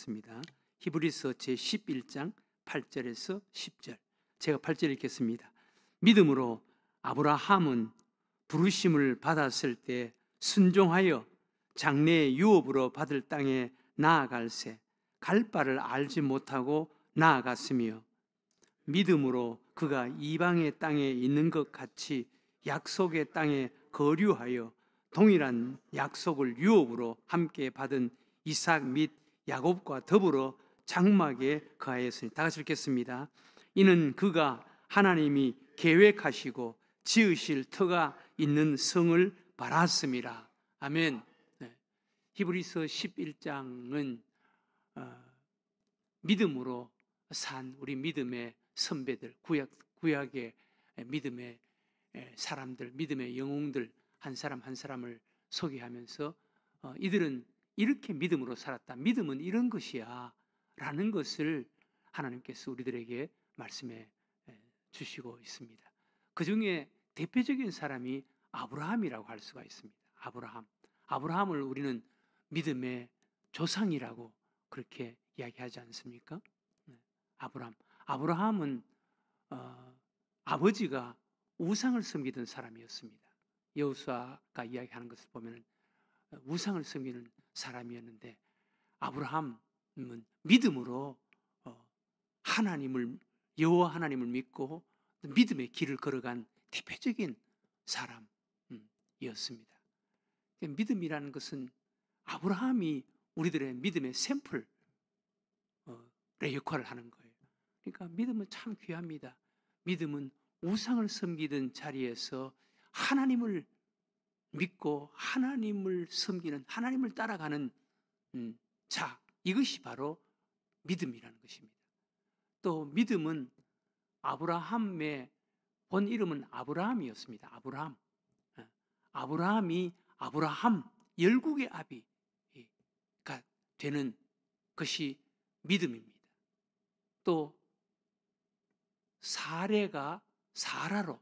읽겠습니다. 히브리서 제11장 8절에서 10절. 제가 8절 읽겠습니다. 믿음으로 아브라함은 부르심을 받았을 때 순종하여 장래의 유업으로 받을 땅에 나아갈새 갈 바를 알지 못하고 나아갔으며, 믿음으로 그가 이방의 땅에 있는 것 같이 약속의 땅에 거류하여 동일한 약속을 유업으로 함께 받은 이삭 및 야곱과 더불어 장막에 거하였으니. 다 같이 읽겠습니다. 이는 그가 하나님이 계획하시고 지으실 터가 있는 성을 바랐음이라. 아멘. 네. 히브리서 11장은 믿음으로 산 우리 믿음의 선배들, 구약의 믿음의 사람들, 믿음의 영웅들 한 사람 한 사람을 소개하면서 이들은 이렇게 믿음으로 살았다, 믿음은 이런 것이야 라는 것을 하나님께서 우리들에게 말씀해 주시고 있습니다. 그 중에 대표적인 사람이 아브라함이라고 할 수가 있습니다. 아브라함을 우리는 믿음의 조상이라고 그렇게 이야기하지 않습니까? 아브라함은 아버지가 우상을 섬기던 사람이었습니다. 여호수아가 이야기하는 것을 보면 우상을 섬기는 사람이었는데, 아브라함은 믿음으로 여호와 하나님을 믿고 믿음의 길을 걸어간 대표적인 사람이었습니다. 믿음이라는 것은 아브라함이 우리들의 믿음의 샘플의 역할을 하는 거예요. 그러니까 믿음은 참 귀합니다. 믿음은 우상을 섬기던 자리에서 하나님을 믿고 하나님을 섬기는, 하나님을 따라가는 자, 이것이 바로 믿음이라는 것입니다. 또 믿음은 아브라함의 본 이름은 아브라함이었습니다. 아브라함이 아브라함 열국의 아비가 되는 것이 믿음입니다. 또 사레가 사라로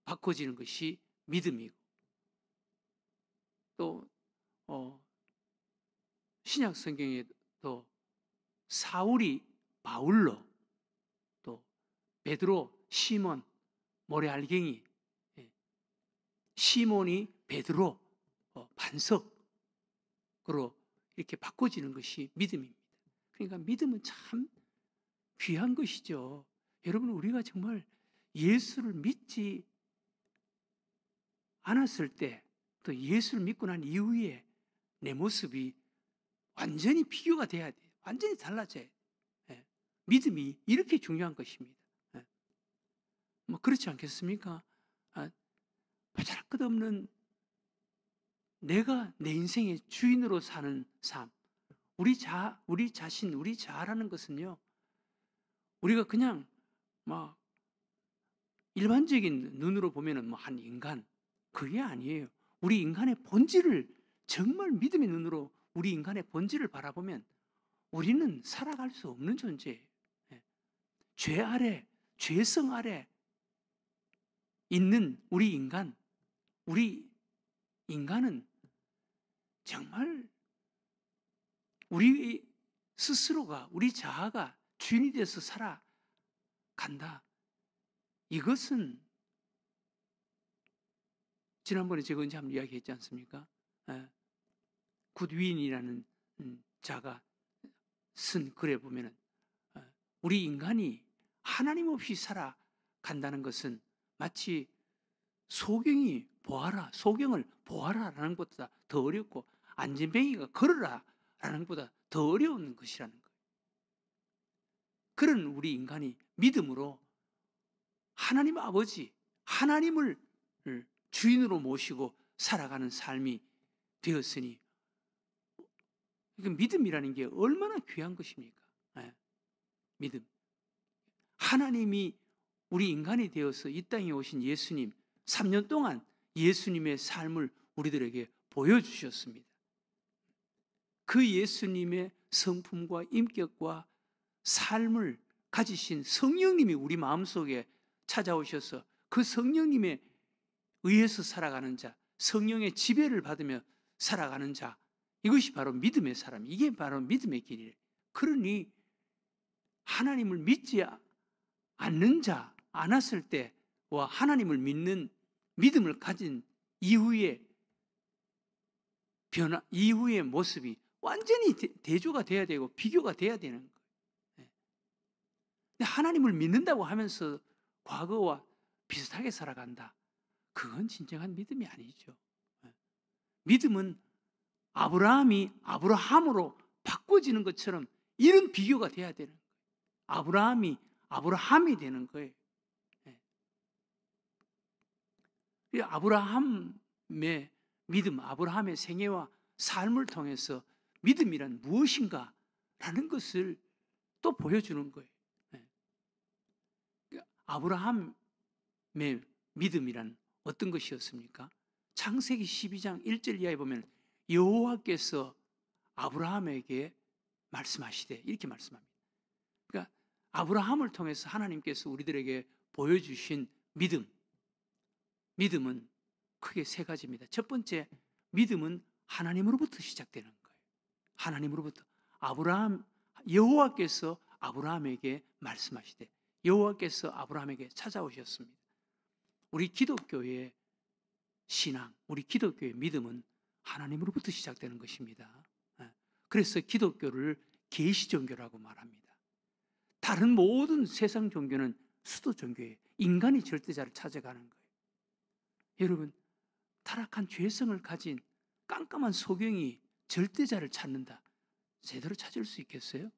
바꿔지는 것이 믿음이고, 또 신약 성경에도 사울이 바울로, 또 베드로, 시몬, 모래알갱이, 시몬이 베드로, 반석으로 이렇게 바꿔지는 것이 믿음입니다. 그러니까 믿음은 참 귀한 것이죠. 여러분, 우리가 정말 예수를 믿지 않았을 때, 또 예수를 믿고 난 이후에 내 모습이 완전히 비교가 돼야 돼요. 완전히 달라져야 돼요. 믿음이 이렇게 중요한 것입니다. 뭐 그렇지 않겠습니까? 보잘것없는 내가 내 인생의 주인으로 사는 삶, 우리 자신, 우리 자라는 것은요, 우리가 그냥 막 일반적인 눈으로 보면은 한 인간, 그게 아니에요. 우리 인간의 본질을, 정말 믿음의 눈으로 우리 인간의 본질을 바라보면 우리는 살아갈 수 없는 존재예요. 죄 아래, 죄성 아래 있는 우리 인간은 정말 우리 스스로가, 우리 자아가 주인이 돼서 살아간다. 이것은 지난번에 제가 언제 한번 이야기했지 않습니까? 굿윈이라는 자가 쓴 글에 보면은 우리 인간이 하나님 없이 살아간다는 것은 마치 소경을 보아라라는 것보다 더 어렵고 안전뱅이가 걸어라라는 것보다 더 어려운 것이라는 거예요. 그런 우리 인간이 믿음으로 하나님 아버지, 하나님을 주인으로 모시고 살아가는 삶이 되었으니, 믿음이라는 게 얼마나 귀한 것입니까? 믿음. 하나님이 우리 인간이 되어서 이 땅에 오신 예수님, 3년 동안 예수님의 삶을 우리들에게 보여주셨습니다. 그 예수님의 성품과 인격과 삶을 가지신 성령님이 우리 마음속에 찾아오셔서 그 성령님에 의해서 살아가는 자, 성령의 지배를 받으며 살아가는 자, 이것이 바로 믿음의 사람, 이게 바로 믿음의 길이에요. 그러니 하나님을 믿지 않는 자, 않았을 때와 하나님을 믿는 믿음을 가진 이후의 변화, 이후의 모습이 완전히 대조가 돼야 되고 비교가 돼야 되는 거예요. 근데 하나님을 믿는다고 하면서 과거와 비슷하게 살아간다. 그건 진정한 믿음이 아니죠. 믿음은 아브라함이 아브라함으로 바꿔지는 것처럼 이런 비교가 돼야 되는 거예요. 아브라함이 되는 거예요. 아브라함의 믿음, 아브라함의 생애와 삶을 통해서 믿음이란 무엇인가 라는 것을 또 보여주는 거예요. 아브라함의 믿음이란 어떤 것이었습니까? 창세기 12장 1절 이하에 보면 여호와께서 아브라함에게 말씀하시되 이렇게 말씀합니다. 그러니까 아브라함을 통해서 하나님께서 우리들에게 보여주신 믿음은 크게 세 가지입니다. 첫 번째, 믿음은 하나님으로부터 시작되는 거예요. 하나님으로부터. 여호와께서 아브라함에게 말씀하시되 여호와께서 아브라함에게 찾아오셨습니다. 우리 기독교의 신앙, 우리 기독교의 믿음은 하나님으로부터 시작되는 것입니다. 그래서 기독교를 계시 종교라고 말합니다. 다른 모든 세상 종교는 수도 종교예요. 인간이 절대자를 찾아가는 거예요. 여러분, 타락한 죄성을 가진 깜깜한 소경이 절대자를 찾는다. 제대로 찾을 수 있겠어요?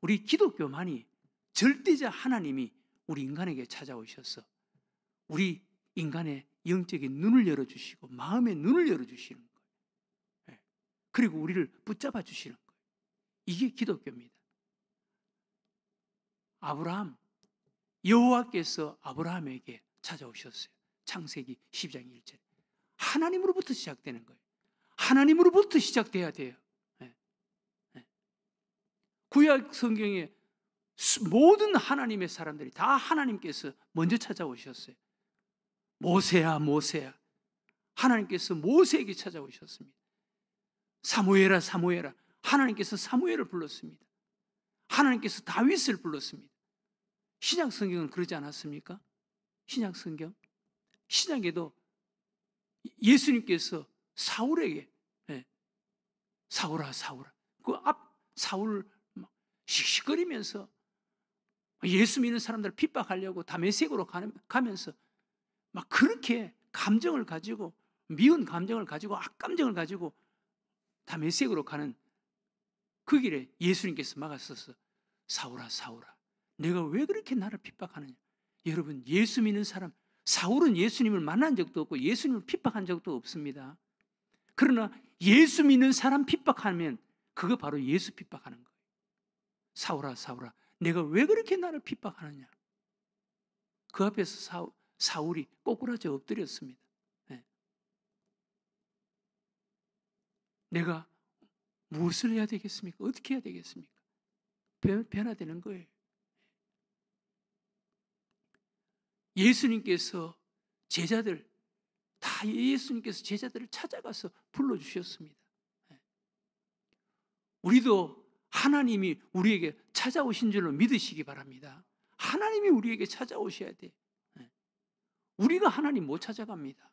우리 기독교만이 절대자 하나님이 우리 인간에게 찾아오셔서 우리 인간의 영적인 눈을 열어주시고 마음의 눈을 열어주시는 거예요. 그리고 우리를 붙잡아 주시는 거예요. 이게 기독교입니다. 여호와께서 아브라함에게 찾아오셨어요. 창세기 12장 1절. 하나님으로부터 시작되는 거예요. 하나님으로부터 시작돼야 돼요. 구약 성경에 모든 하나님의 사람들이 다 하나님께서 먼저 찾아오셨어요. 모세야 모세야. 하나님께서 모세에게 찾아오셨습니다. 사무엘아 사무엘아. 하나님께서 사무엘을 불렀습니다. 하나님께서 다윗을 불렀습니다. 신약 성경은 그러지 않았습니까? 신약 성경. 신약에도 예수님께서 사울에게 사울아 사울아. 그 앞 사울을 씩씩거리면서 예수 믿는 사람들을 핍박하려고 다메섹으로 가면서 막 그렇게 감정을 가지고 미운 감정을 가지고 악감정을 가지고 다메섹으로 가는 그 길에 예수님께서 막았어서 사울아 사울아 내가 왜 그렇게 나를 핍박하느냐. 여러분, 예수 믿는 사람, 사울은 예수님을 만난 적도 없고 예수님을 핍박한 적도 없습니다. 그러나 예수 믿는 사람 핍박하면 그거 바로 예수 핍박하는 거예요. 사울아 사울아 내가 왜 그렇게 나를 핍박하느냐. 그 앞에서 사울이 꼬꾸라져 엎드렸습니다. 내가 무엇을 해야 되겠습니까? 어떻게 해야 되겠습니까? 변화되는 거예요. 예수님께서 제자들을 찾아가서 불러주셨습니다. 우리도 하나님이 우리에게 찾아오신 줄로 믿으시기 바랍니다. 하나님이 우리에게 찾아오셔야 돼. 우리가 하나님 못 찾아갑니다.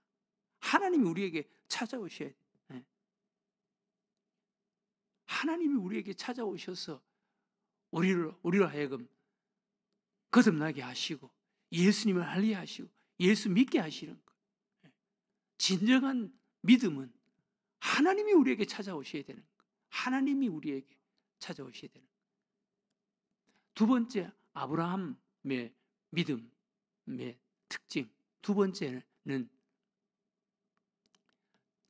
하나님이 우리에게 찾아오셔야 돼. 하나님이 우리에게 찾아오셔서 우리로 하여금 거듭나게 하시고 예수님을 알게 하시고 예수 믿게 하시는 거예요. 진정한 믿음은 하나님이 우리에게 찾아오셔야 되는 거예요. 하나님이 우리에게 찾아오셔야 되는 거예요. 두 번째, 아브라함의 믿음의 특징. 두 번째는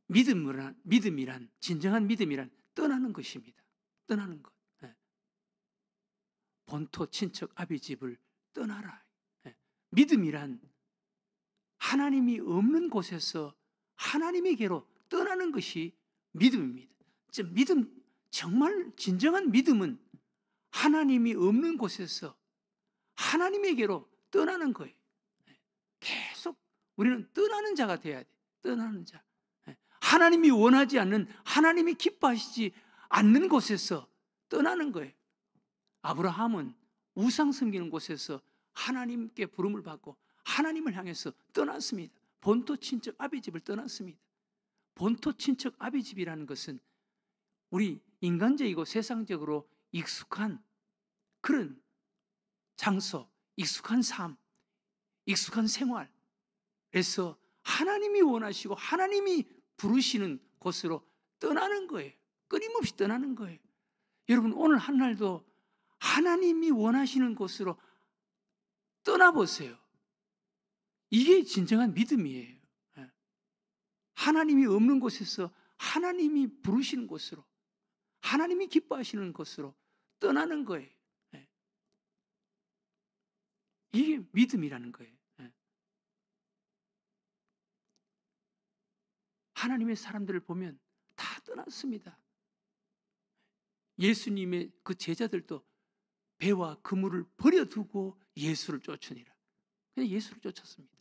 믿음이란 진정한 믿음이란 떠나는 것입니다. 떠나는 것. 본토 친척 아비 집을 떠나라. 믿음이란 하나님이 없는 곳에서 하나님에게로 떠나는 것이 믿음입니다. 정말 진정한 믿음은 하나님이 없는 곳에서 하나님에게로 떠나는 거예요. 계속 우리는 떠나는 자가 돼야 돼. 떠나는 자. 하나님이 원하지 않는, 하나님이 기뻐하시지 않는 곳에서 떠나는 거예요. 아브라함은 우상 섬기는 곳에서 하나님께 부름을 받고 하나님을 향해서 떠났습니다. 본토 친척 아비 집을 떠났습니다. 본토 친척 아비 집이라는 것은 우리 인간적이고 세상적으로 익숙한 그런 장소, 익숙한 삶, 익숙한 생활에서 하나님이 원하시고 하나님이 부르시는 곳으로 떠나는 거예요. 끊임없이 떠나는 거예요. 여러분, 오늘 한날도 하나님이 원하시는 곳으로 떠나보세요. 이게 진정한 믿음이에요. 하나님이 없는 곳에서 하나님이 부르시는 곳으로, 하나님이 기뻐하시는 곳으로 떠나는 거예요. 이게 믿음이라는 거예요. 하나님의 사람들을 보면 다 떠났습니다. 예수님의 그 제자들도 배와 그물을 버려두고 예수를 쫓으니라. 그냥 예수를 쫓았습니다.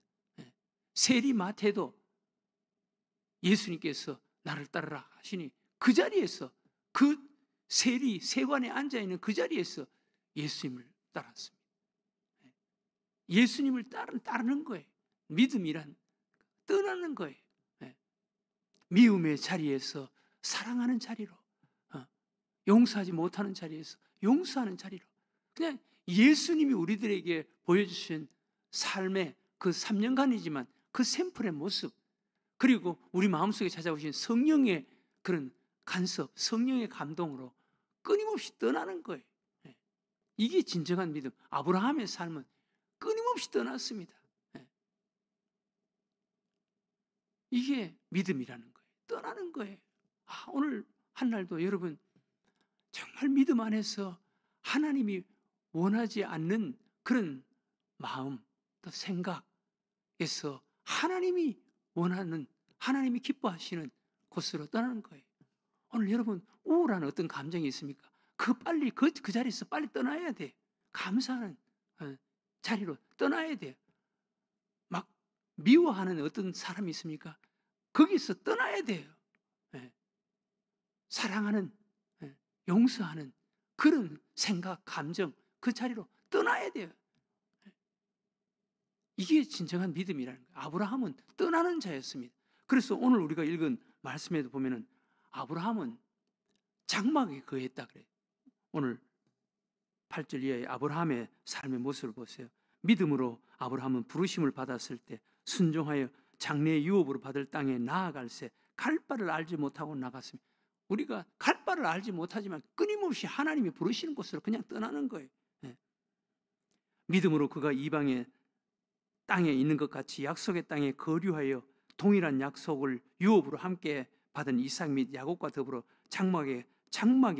세리마태도 예수님께서 나를 따르라 하시니 그 자리에서, 그 세관에 앉아있는 그 자리에서 예수님을 따랐습니다. 예수님을 따르는 거예요. 믿음이란 떠나는 거예요. 미움의 자리에서 사랑하는 자리로, 용서하지 못하는 자리에서 용서하는 자리로, 그냥 예수님이 우리들에게 보여주신 삶의 그 3년간이지만 그 샘플의 모습, 그리고 우리 마음속에 찾아오신 성령의 그런 간섭, 성령의 감동으로 끊임없이 떠나는 거예요. 이게 진정한 믿음. 아브라함의 삶은 끊임없이 떠났습니다. 이게 믿음이라는 거예요. 떠나는 거예요. 오늘 한날도 여러분 정말 믿음 안에서 하나님이 원하지 않는 그런 마음, 또 생각에서 하나님이 원하는, 하나님이 기뻐하시는 곳으로 떠나는 거예요. 오늘 여러분 우울한 어떤 감정이 있습니까? 빨리 그 자리에서 빨리 떠나야 돼. 감사하는 자리로 떠나야 돼요. 막 미워하는 어떤 사람이 있습니까? 거기서 떠나야 돼요. 사랑하는, 용서하는 그런 생각, 감정, 그 자리로 떠나야 돼요. 이게 진정한 믿음이라는 거예요. 아브라함은 떠나는 자였습니다. 그래서 오늘 우리가 읽은 말씀에도 보면은 아브라함은 장막에 거했다 그래요. 오늘 8절 이하의 아브라함의 삶의 모습을 보세요. 믿음으로 아브라함은 부르심을 받았을 때 순종하여 장래의 유업으로 받을 땅에 나아갈새 갈 바를 알지 못하고 나갔습니다. 우리가 갈 바를 알지 못하지만 끊임없이 하나님이 부르시는 곳으로 그냥 떠나는 거예요. 믿음으로 그가 이방의 땅에 있는 것 같이 약속의 땅에 거류하여 동일한 약속을 유업으로 함께 받은 이삭 및 야곱과 더불어 장막에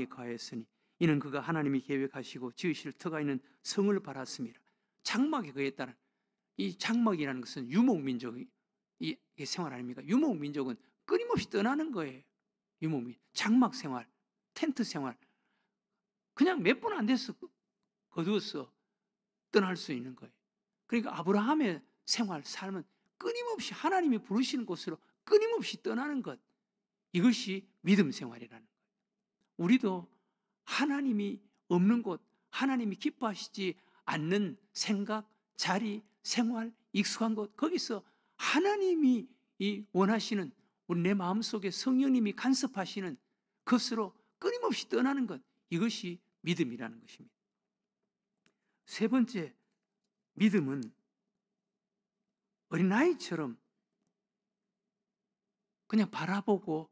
거하였으니 이는 그가 하나님이 계획하시고 지으실 터가 있는 성을 바랐습니다. 장막에 거했다는, 이 장막이라는 것은 유목민족의 생활 아닙니까? 유목민족은 끊임없이 떠나는 거예요. 장막 생활, 텐트 생활, 그냥 몇 분 안 돼서 거두어서 떠날 수 있는 거예요. 그러니까 아브라함의 생활, 삶은 끊임없이 하나님이 부르시는 곳으로 끊임없이 떠나는 것, 이것이 믿음 생활이라는 거예요. 우리도 하나님이 없는 곳, 하나님이 기뻐하시지 않는 생각, 자리, 생활, 익숙한 곳, 거기서 하나님이 원하시는, 우리 내 마음속에 성령님이 간섭하시는 것으로 끊임없이 떠나는 것, 이것이 믿음이라는 것입니다. 세 번째, 믿음은 어린아이처럼 그냥 바라보고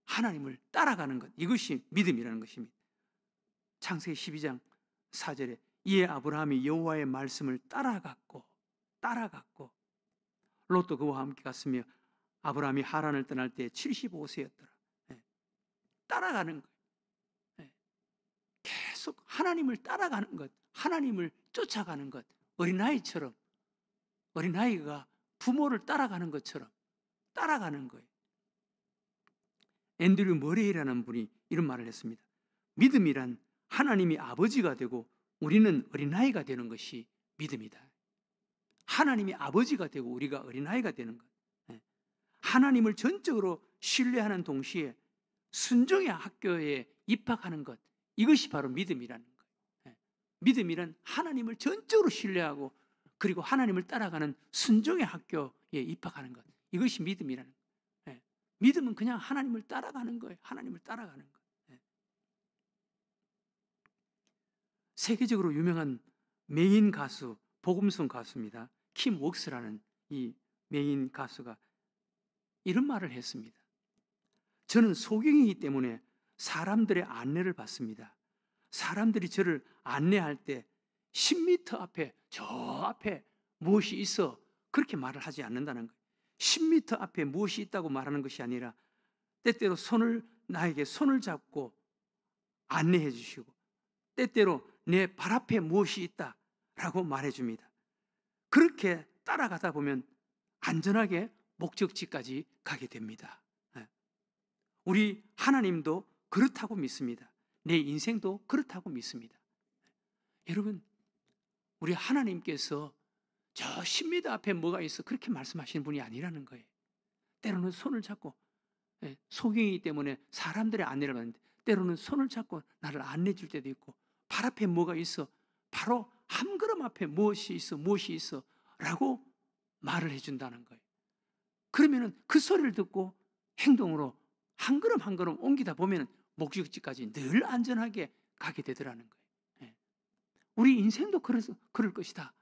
하나님을 따라가는 것, 이것이 믿음이라는 것입니다. 창세기 12장 4절에 이에 아브라함이 여호와의 말씀을 따라갔고 롯도 그와 함께 갔으며 아브라함이 하란을 떠날 때 75세였더라. 따라가는 거예요. 계속 하나님을 따라가는 것, 하나님을 쫓아가는 것, 어린아이처럼, 어린아이가 부모를 따라가는 것처럼 따라가는 거예요. 앤드류 머레이라는 분이 이런 말을 했습니다. 믿음이란 하나님이 아버지가 되고 우리는 어린아이가 되는 것이 믿음이다. 하나님이 아버지가 되고 우리가 어린아이가 되는 것. 하나님을 전적으로 신뢰하는 동시에 순종의 학교에 입학하는 것, 이것이 바로 믿음이라는 거예요. 예. 믿음이란 하나님을 전적으로 신뢰하고 그리고 하나님을 따라가는 순종의 학교에 입학하는 것, 이것이 믿음이라는 거예요. 예. 믿음은 그냥 하나님을 따라가는 거예요. 하나님을 따라가는 거예요. 예. 세계적으로 유명한 메인 가수, 복음송 가수입니다. 킴 웍스라는 이 메인 가수가 이런 말을 했습니다. 저는 소경이기 때문에 사람들의 안내를 받습니다. 사람들이 저를 안내할 때 10m 앞에, 저 앞에 무엇이 있어, 그렇게 말을 하지 않는다는 거예요. 10m 앞에 무엇이 있다고 말하는 것이 아니라 때때로 나에게 손을 잡고 안내해 주시고 때때로 내 발 앞에 무엇이 있다라고 말해 줍니다. 그렇게 따라가다 보면 안전하게 목적지까지 가게 됩니다. 우리 하나님도 그렇다고 믿습니다. 내 인생도 그렇다고 믿습니다. 여러분, 우리 하나님께서 저 10m 앞에 뭐가 있어 그렇게 말씀하시는 분이 아니라는 거예요. 때로는 손을 잡고, 소경이기 때문에 사람들의 안내를 받는데 때로는 손을 잡고 나를 안내해 줄 때도 있고, 발 앞에 뭐가 있어, 바로 한 걸음 앞에 무엇이 있어 라고 말을 해준다는 거예요. 그러면 그 소리를 듣고 행동으로 한 걸음 한 걸음 옮기다 보면 목적지까지 늘 안전하게 가게 되더라는 거예요. 우리 인생도 그럴 것이다.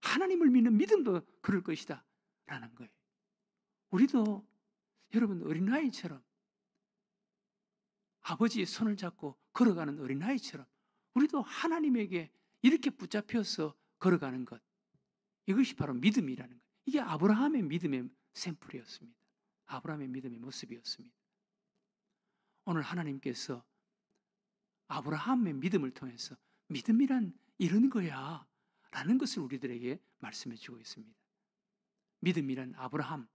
하나님을 믿는 믿음도 그럴 것이다 라는 거예요. 우리도 여러분 어린아이처럼 아버지의 손을 잡고 걸어가는 어린아이처럼 우리도 하나님에게 이렇게 붙잡혀서 걸어가는 것, 이것이 바로 믿음이라는 거예요. 이게 아브라함의 믿음의 샘플이었습니다. 아브라함의 믿음의 모습이었습니다. 오늘 하나님께서 아브라함의 믿음을 통해서 믿음이란 이런 거야 라는 것을 우리들에게 말씀해 주고 있습니다. 믿음이란 아브라함,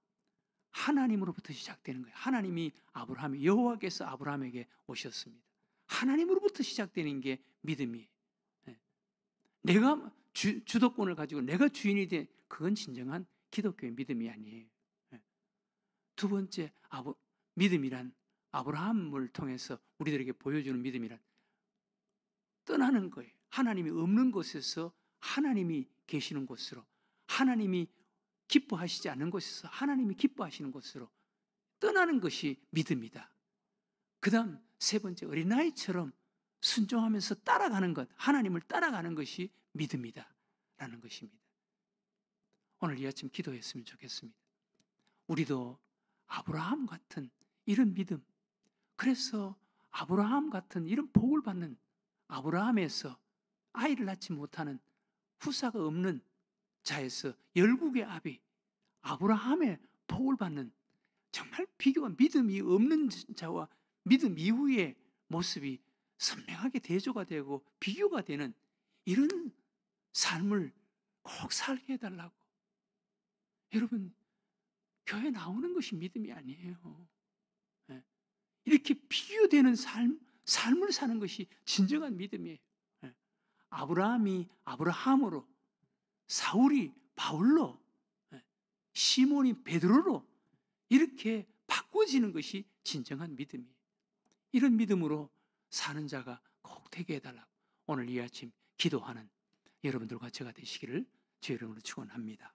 하나님으로부터 시작되는 거예요. 여호와께서 아브라함에게 오셨습니다. 하나님으로부터 시작되는 게 믿음이에요. 내가 주도권을 가지고 내가 주인이 된, 그건 진정한 기독교의 믿음이 아니에요. 두 번째, 믿음이란 아브라함을 통해서 우리들에게 보여주는 믿음이란 떠나는 거예요. 하나님이 없는 곳에서 하나님이 계시는 곳으로, 하나님이 기뻐하시지 않는 곳에서 하나님이 기뻐하시는 곳으로 떠나는 것이 믿음이다. 그 다음 세 번째, 어린아이처럼 순종하면서 따라가는 것, 하나님을 따라가는 것이 믿음이다 라는 것입니다. 오늘 이 아침 기도했으면 좋겠습니다. 우리도 아브라함 같은 이런 믿음, 그래서 아브라함 같은 이런 복을 받는, 아브라함에서 아이를 낳지 못하는 후사가 없는 자에서 열국의 아비 아브라함의 복을 받는, 정말 비교가, 믿음이 없는 자와 믿음 이후의 모습이 선명하게 대조가 되고 비교가 되는 이런 삶을 꼭 살게 해달라고. 여러분, 교회 나오는 것이 믿음이 아니에요. 이렇게 비교되는 삶을 사는 것이 진정한 믿음이에요. 아브라함이 아브라함으로, 사울이 바울로, 시몬이 베드로로 이렇게 바꿔지는 것이 진정한 믿음이에요. 이런 믿음으로 사는 자가 꼭 되게 해달라고 오늘 이 아침 기도하는 여러분들과 제가 되시기를 주의 이름으로 축원합니다.